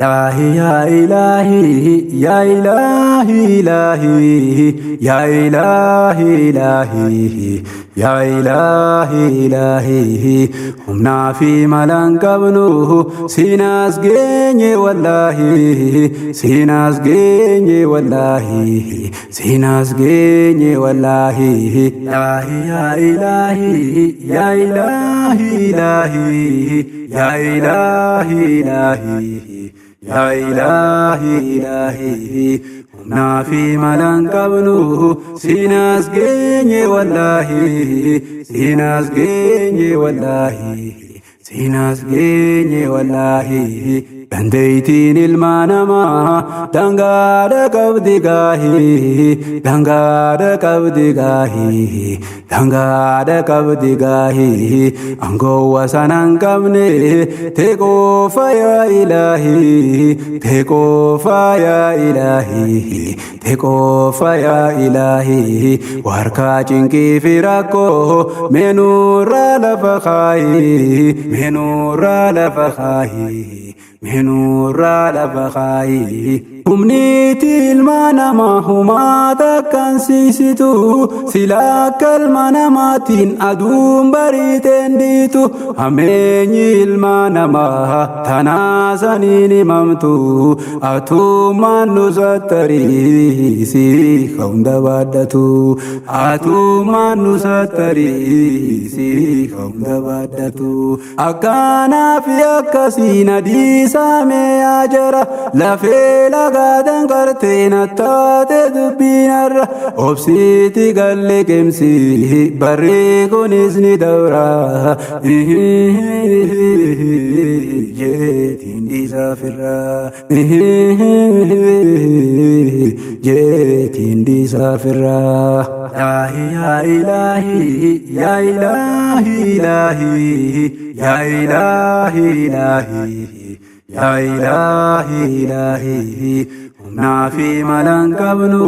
Ya ilahi, ya ilahi, ilahi, ya ilahi, ilahi, ya ilahi, ilahi. Humna fi malankabnu sinas genye wallahi, sinas genye wallahi, sinas genye wallahi. Ya ilahi, ya ilahi, ilahi, ya ilahi, ilahi. Ya ilahi, ilahi, humna fi malankabnu sinas genye wallahi, sinas genye wallahi, sinas genye wallahi. Dandaytiin ilma namaa dangaadha qabdi gaahii, dangaadha qabdi gaahii, dangaadha qabdi gaahii. Angoo wasan qabne tee qofa yaa ilaahii, tee qofa yaa ilaahii, tee qofa yaa ilaahii. Warkaa cinqii fi rakkoo meenurraa lafa kaayii, meenurraa lafa kaayii. Meenurraa lafa kaayii. Humniiti ilma namaa humaa takkaan siisitu, silaa akka ilma namaatiin aduun bariiteen dhiitu. Hammeenyi ilma namaa tanaa saniin himamtu, atummaan nu sattariisi hunda baaddatu, atummaan nu sattariisi hunda baaddatu. Akkanaa fi akkasiin adiisaamee yaa jara lafee lagaadan qarteen attaate dubbinarra obsiiti galle qemsi barri kunis ni dawra jeetiin dhiisafirra jeetiin dhiisafirra. Ya ilahi, ya ilahi, ilahi, ya ilahi, ilahi, ya ilahi, ilahi. Humna fi malankabnu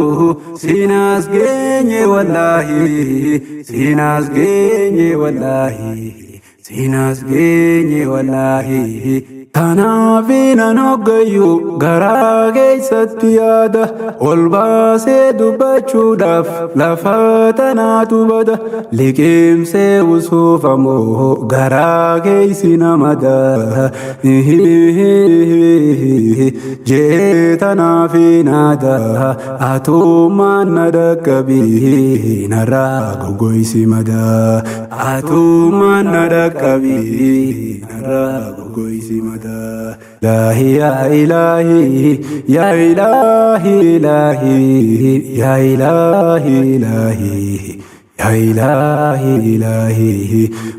sinas genye wallahi, sinas genye wallahi, sinas genye wallahi. Tanaafin an hoggayu garaa keessatti yaada ol baasee dubbachuudhaaf lafa tanaatu bada. Liqimsee usuufamoo garaa keessi namada jee tanaafin aada atummaan na dhaqqabii narraa goggoysi mada, atummaan na dhaqqabii narraa goggoysi mada. Ilahi, ya ilahi, ya ilahi, ilahi, ya ilahi, ilahi, ya ilahi, ilahi.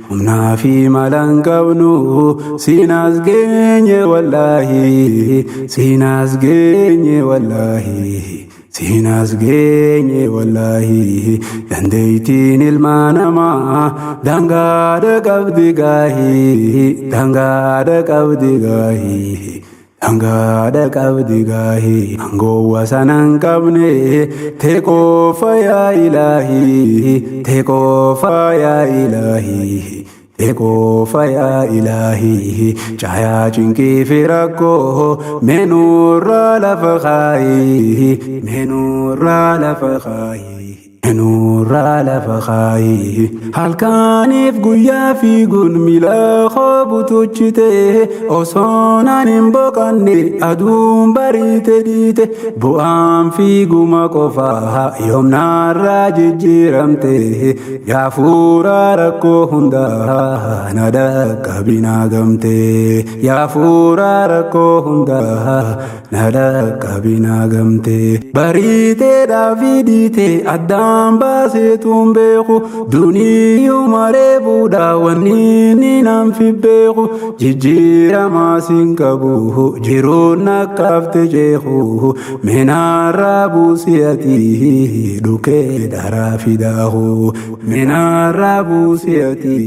Humna fi malankabnu sinas genye wallahi, sinas genye wallahi, sinas genye wallahi. Dandaytiin ilma namaa dangaadha qabdi gaahii, dangaadha qabdi gaahii, dangaadha qabdi gaahii. Angoo wasan qabne tee qofa yaa ilaahii, tee qofa yaa ilaahii, tee qofa yaa ilaahii. Caayaa cinqii fi rakkoo meenurraa lafa kaayii, meenurraa lafa kaayii. Meenurraa lafa kaayii. Halkaaniif guyyaa fiiguun miila butuchite osoonaan hin boqanne aduun bariite dhiite. Bu'aan fiiguma qofaa yoomnaarraa jijjiiramte yaafuuraa rakkoo hundaa na dhaqqabinaa gamte, yaafuuraa rakkoo hundaa na dhaqqabinaa gamte. Bariiteedhaa fi dhiite addaan baaseetuun beeku duniyyuu maree buudhaa wanni inni nan fi beeku. Jijjiiramaa siin qabu jiruun akkaafte jeeku meenarraa buusiyati dhukee daraa fidaahu, meenarraa buusiyati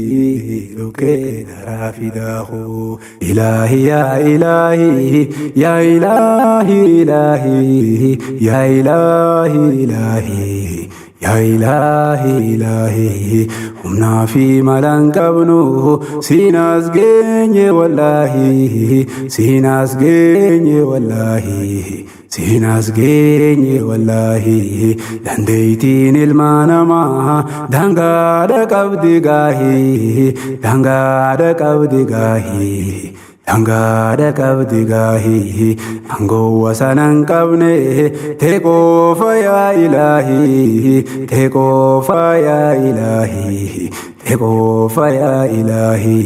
dhukee daraa fidaahu. Ilahi, ya ilahi, ya ilahi, ilahi, ya ilahi, ilahi, yaa ilaahi humnaa fi malan qabnu siinaas geenye wallaahi siinaas geenye wallaahi siinaas geenye wallaahi dandeeytiin ilma namaa dangaadha qabdi gaahii dangaadha qabdi gaahii dangaadha qabdi gaahii angoo sanan qabne tee qofa yaa ilaahi tee qofa yaa ilaahi tee qofa yaa ilaahi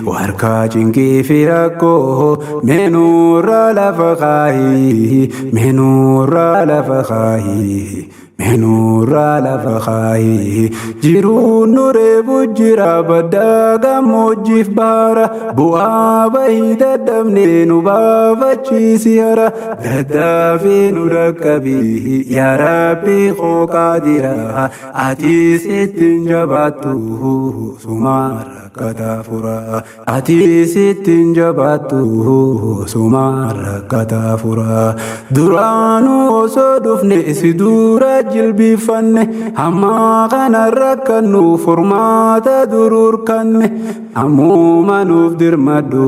warkaa cinqii fi rakkoo meenurraa lafa kaahii meenurraa lafa kaahii meenurraa lafa kaahii jiruun nuree bujjira baddaa gammoojjiif baara bu'aa bahii dadhabne nu baafachiisi hara daddaafii nu dhaqqabii yaa rabbii koo qaadira atiis ittiin jabaattu sumaan rakkataa fura atiis ittiin jabaattu sumaan rakkataa fura duraanuu osoo dhufne si dura jilbifanne hamma kana rakkannu furmaata dururkanne ammuma nuuf dirmadhu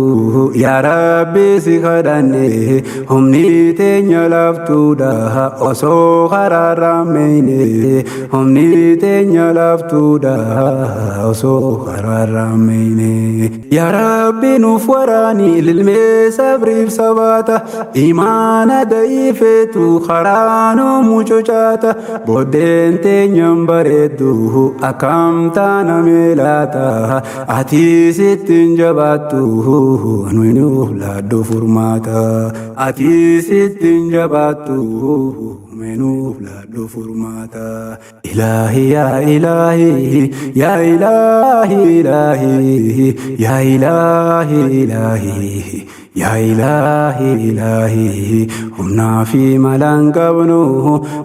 yaa rabbi si kadhanne humni teenya laaftuudha osoo karaarraameyne humni teenya laaftuudha osoo karaarraameyne yaa rabbi nuuf waraani lilmee sabriif sabaata imaana da'iifeetu karaanuu mucucaata boddeen teenyaan bareeddu akkam taana meelaata atiis ittiin jabaattu nuyi nuuf laaddu furmaata atiis ittiin jabaattu nuuf laaddu furmaata ilaahi yaa ilaahi yaa ilaahi ilaahi yaa ilaahi ilaahi yaa ilaahi humnaa fi malan qabnu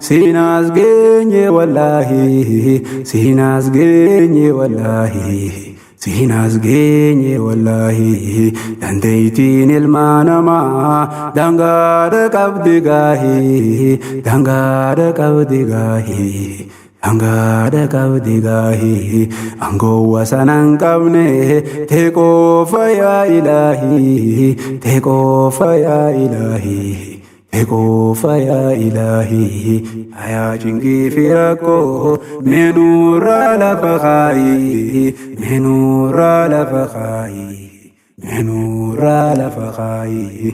siinaas geenye wallaahi siinaas geenye wallaahi siinaas geenye wallaahi dandeeytiin ilma namaa dangaadha qabdi gaahii dangaadha qabdi gaahii dangaadha qabdi gaahii angoo sanan qabne tee qofa yaa ilaahi tee qofa yaa ilaahi tee qofa yaa ilaahi ayaa cinqii fi rakkoo meenurraa lafa kaayii meenurraa lafa kaayii meenurraa lafa kaayii